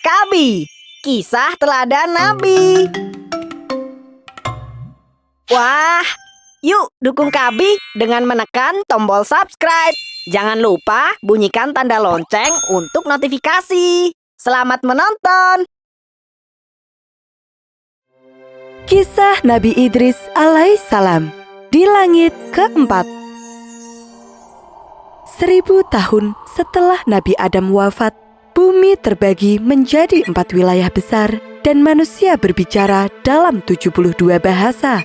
Kabi, kisah teladan Nabi. Wah, yuk dukung Kabi dengan menekan tombol subscribe. Jangan lupa bunyikan tanda lonceng untuk notifikasi. Selamat menonton. Kisah Nabi Idris alaihissalam di langit keempat. 1000 tahun setelah Nabi Adam wafat, bumi terbagi menjadi 4 wilayah besar dan manusia berbicara dalam 72 bahasa.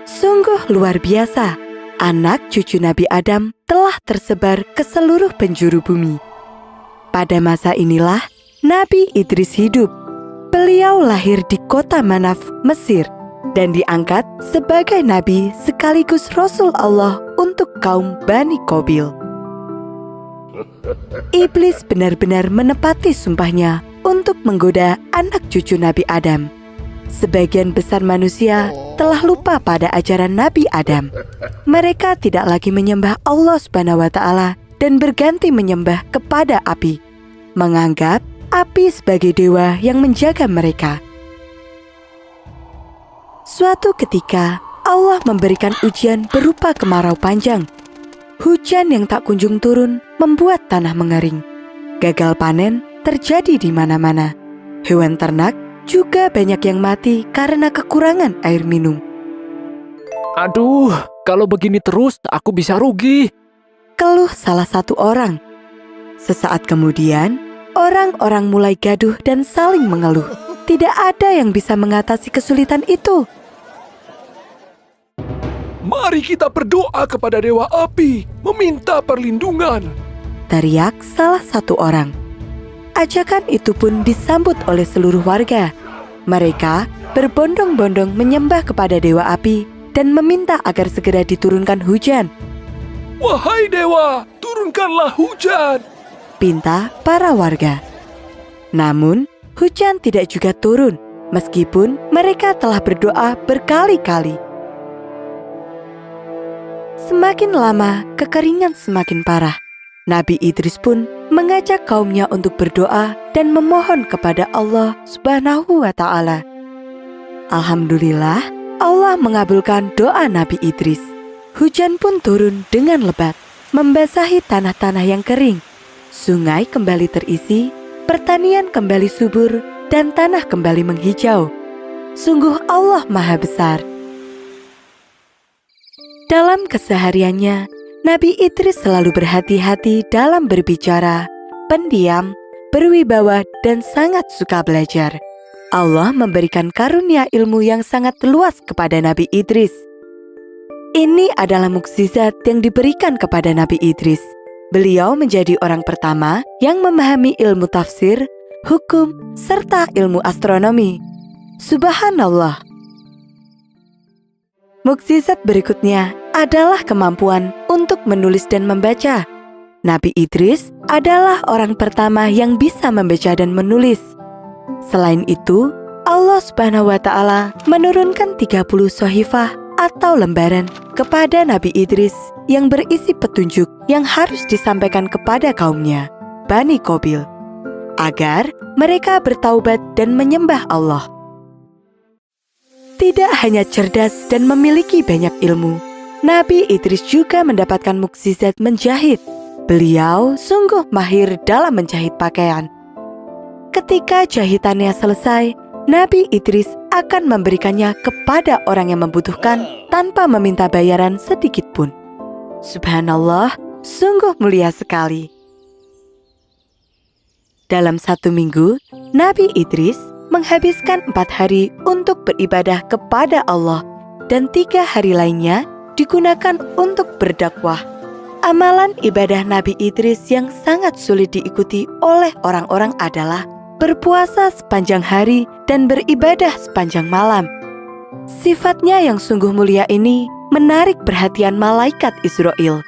Sungguh luar biasa, anak cucu Nabi Adam telah tersebar ke seluruh penjuru bumi. Pada masa inilah Nabi Idris hidup. Beliau lahir di kota Manaf, Mesir, dan diangkat sebagai nabi sekaligus Rasul Allah untuk kaum Bani Qabil. Iblis benar-benar menepati sumpahnya untuk menggoda anak cucu Nabi Adam. Sebagian besar manusia telah lupa pada ajaran Nabi Adam. Mereka tidak lagi menyembah Allah Subhanahu wa Ta'ala dan berganti menyembah kepada api, menganggap api sebagai dewa yang menjaga mereka. Suatu ketika, Allah memberikan ujian berupa kemarau panjang. Hujan yang tak kunjung turun membuat tanah mengering. Gagal panen terjadi di mana-mana. Hewan ternak juga banyak yang mati karena kekurangan air minum. Aduh, kalau begini terus aku bisa rugi. Keluh salah satu orang. Sesaat kemudian, orang-orang mulai gaduh dan saling mengeluh. Tidak ada yang bisa mengatasi kesulitan itu. Mari kita berdoa kepada Dewa Api, meminta perlindungan. Teriak salah satu orang. Ajakan itu pun disambut oleh seluruh warga. Mereka berbondong-bondong menyembah kepada Dewa Api dan meminta agar segera diturunkan hujan. Wahai Dewa, turunkanlah hujan, Pinta para warga. Namun, hujan tidak juga turun, meskipun mereka telah berdoa berkali-kali. Semakin lama, kekeringan semakin parah. Nabi Idris pun mengajak kaumnya untuk berdoa dan memohon kepada Allah Subhanahu wa Ta'ala. Alhamdulillah, Allah mengabulkan doa Nabi Idris. Hujan pun turun dengan lebat, membasahi tanah-tanah yang kering. Sungai kembali terisi, pertanian kembali subur, dan tanah kembali menghijau. Sungguh Allah Maha Besar. Dalam kesehariannya, Nabi Idris selalu berhati-hati dalam berbicara, pendiam, berwibawa, dan sangat suka belajar. Allah memberikan karunia ilmu yang sangat luas kepada Nabi Idris. Ini adalah mukjizat yang diberikan kepada Nabi Idris. Beliau menjadi orang pertama yang memahami ilmu tafsir, hukum, serta ilmu astronomi. Subhanallah. Mukjizat berikutnya adalah kemampuan untuk menulis dan membaca. Nabi Idris adalah orang pertama yang bisa membaca dan menulis. Selain itu, Allah Subhanahu wa Ta'ala menurunkan 30 sohifah atau lembaran kepada Nabi Idris yang berisi petunjuk yang harus disampaikan kepada kaumnya, Bani Qabil, agar mereka bertaubat dan menyembah Allah. Tidak hanya cerdas dan memiliki banyak ilmu, Nabi Idris juga mendapatkan mukjizat menjahit. Beliau sungguh mahir dalam menjahit pakaian. Ketika jahitannya selesai, Nabi Idris akan memberikannya kepada orang yang membutuhkan tanpa meminta bayaran sedikit pun. Subhanallah, sungguh mulia sekali. Dalam 1 minggu, Nabi Idris menghabiskan 4 hari untuk beribadah kepada Allah dan 3 hari lainnya digunakan untuk berdakwah. Amalan ibadah Nabi Idris yang sangat sulit diikuti oleh orang-orang adalah berpuasa sepanjang hari dan beribadah sepanjang malam. Sifatnya yang sungguh mulia ini menarik perhatian malaikat Israel.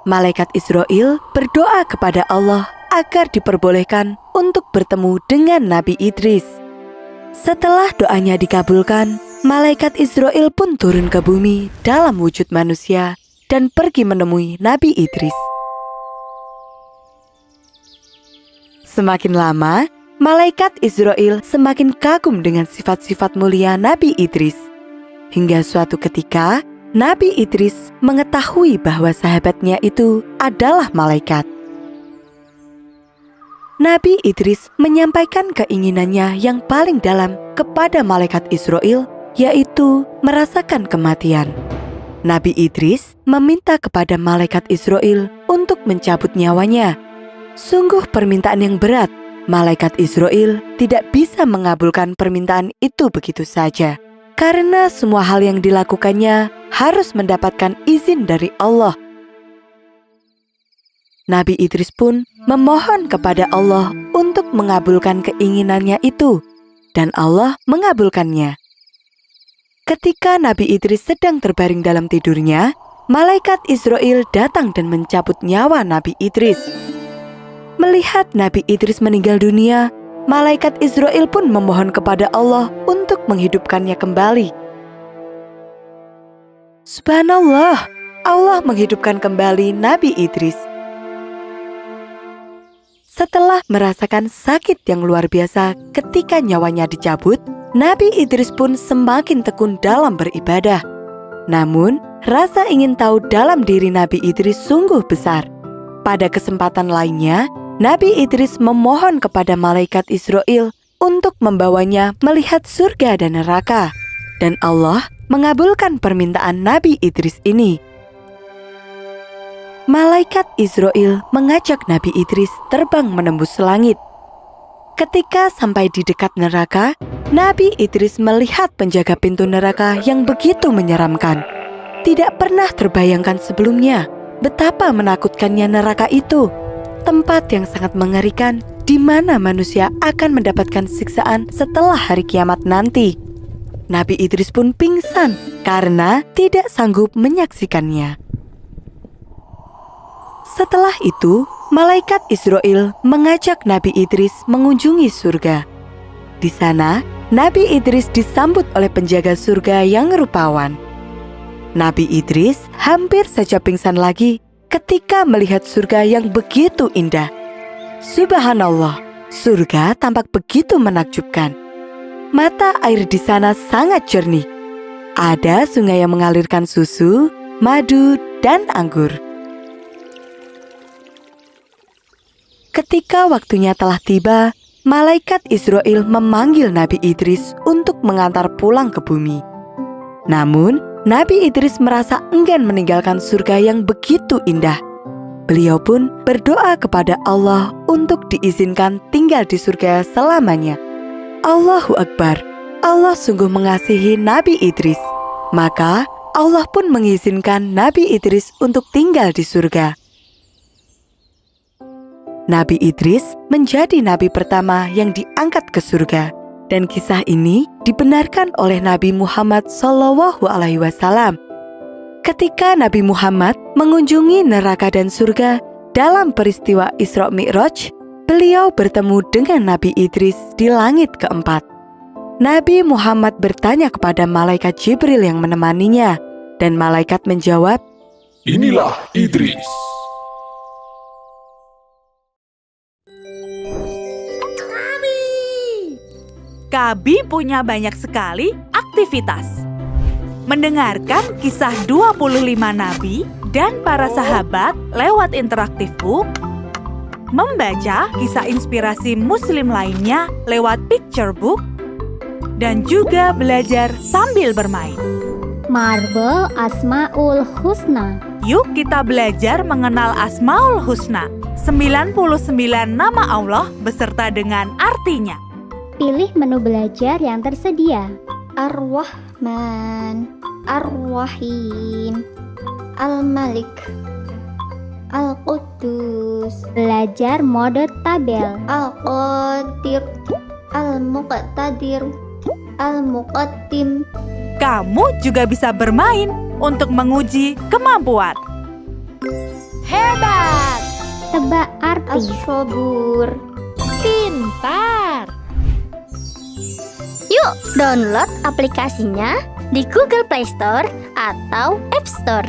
Malaikat Israel berdoa kepada Allah agar diperbolehkan untuk bertemu dengan Nabi Idris. Setelah doanya dikabulkan, malaikat Israel pun turun ke bumi dalam wujud manusia dan pergi menemui Nabi Idris. Semakin lama, malaikat Israel semakin kagum dengan sifat-sifat mulia Nabi Idris. Hingga suatu ketika, Nabi Idris mengetahui bahwa sahabatnya itu adalah malaikat. Nabi Idris menyampaikan keinginannya yang paling dalam kepada malaikat Israel, yaitu merasakan kematian. Nabi Idris meminta kepada malaikat Israel untuk mencabut nyawanya. Sungguh permintaan yang berat. Malaikat Israel tidak bisa mengabulkan permintaan itu begitu saja, karena semua hal yang dilakukannya harus mendapatkan izin dari Allah. Nabi Idris pun memohon kepada Allah untuk mengabulkan keinginannya itu, dan Allah mengabulkannya. Ketika Nabi Idris sedang terbaring dalam tidurnya, malaikat Israel datang dan mencabut nyawa Nabi Idris. Melihat Nabi Idris meninggal dunia, malaikat Israel pun memohon kepada Allah untuk menghidupkannya kembali. Subhanallah, Allah menghidupkan kembali Nabi Idris. Setelah merasakan sakit yang luar biasa ketika nyawanya dicabut, Nabi Idris pun semakin tekun dalam beribadah. Namun, rasa ingin tahu dalam diri Nabi Idris sungguh besar. Pada kesempatan lainnya, Nabi Idris memohon kepada malaikat Israel untuk membawanya melihat surga dan neraka. Dan Allah mengabulkan permintaan Nabi Idris ini. Malaikat Israel mengajak Nabi Idris terbang menembus langit. Ketika sampai di dekat neraka, Nabi Idris melihat penjaga pintu neraka yang begitu menyeramkan. Tidak pernah terbayangkan sebelumnya betapa menakutkannya neraka itu. Tempat yang sangat mengerikan di mana manusia akan mendapatkan siksaan setelah hari kiamat nanti. Nabi Idris pun pingsan karena tidak sanggup menyaksikannya. Setelah itu, malaikat Israel mengajak Nabi Idris mengunjungi surga. Di sana, Nabi Idris disambut oleh penjaga surga yang rupawan. Nabi Idris hampir saja pingsan lagi ketika melihat surga yang begitu indah. Subhanallah, surga tampak begitu menakjubkan. Mata air di sana sangat jernih. Ada sungai yang mengalirkan susu, madu, dan anggur. Ketika waktunya telah tiba, malaikat Israel memanggil Nabi Idris untuk mengantar pulang ke bumi. Namun, Nabi Idris merasa enggan meninggalkan surga yang begitu indah. Beliau pun berdoa kepada Allah untuk diizinkan tinggal di surga selamanya. Allahu Akbar, Allah sungguh mengasihi Nabi Idris. Maka Allah pun mengizinkan Nabi Idris untuk tinggal di surga. Nabi Idris menjadi nabi pertama yang diangkat ke surga. Dan kisah ini dibenarkan oleh Nabi Muhammad SAW. Ketika Nabi Muhammad mengunjungi neraka dan surga dalam peristiwa Isra Mi'raj, beliau bertemu dengan Nabi Idris di langit keempat. Nabi Muhammad bertanya kepada malaikat Jibril yang menemaninya, dan malaikat menjawab, Inilah Idris. Kabi punya banyak sekali aktivitas. Mendengarkan kisah 25 nabi dan para sahabat lewat interaktif book, membaca kisah inspirasi muslim lainnya lewat picture book, dan juga belajar sambil bermain. Marble Asmaul Husna. Yuk kita belajar mengenal Asmaul Husna, 99 nama Allah beserta dengan artinya. Pilih menu belajar yang tersedia. Ar-Rahman, Ar-Rahim, Al-Malik, Al-Quddus. Belajar mode tabel. Al-Qadir, Al-Muqtadir, Al-Muqaddim. Kamu juga bisa bermain untuk menguji kemampuan. Hebat! Tebak arti. As-Sabur. Pintar! Yuk download aplikasinya di Google Play Store atau App Store.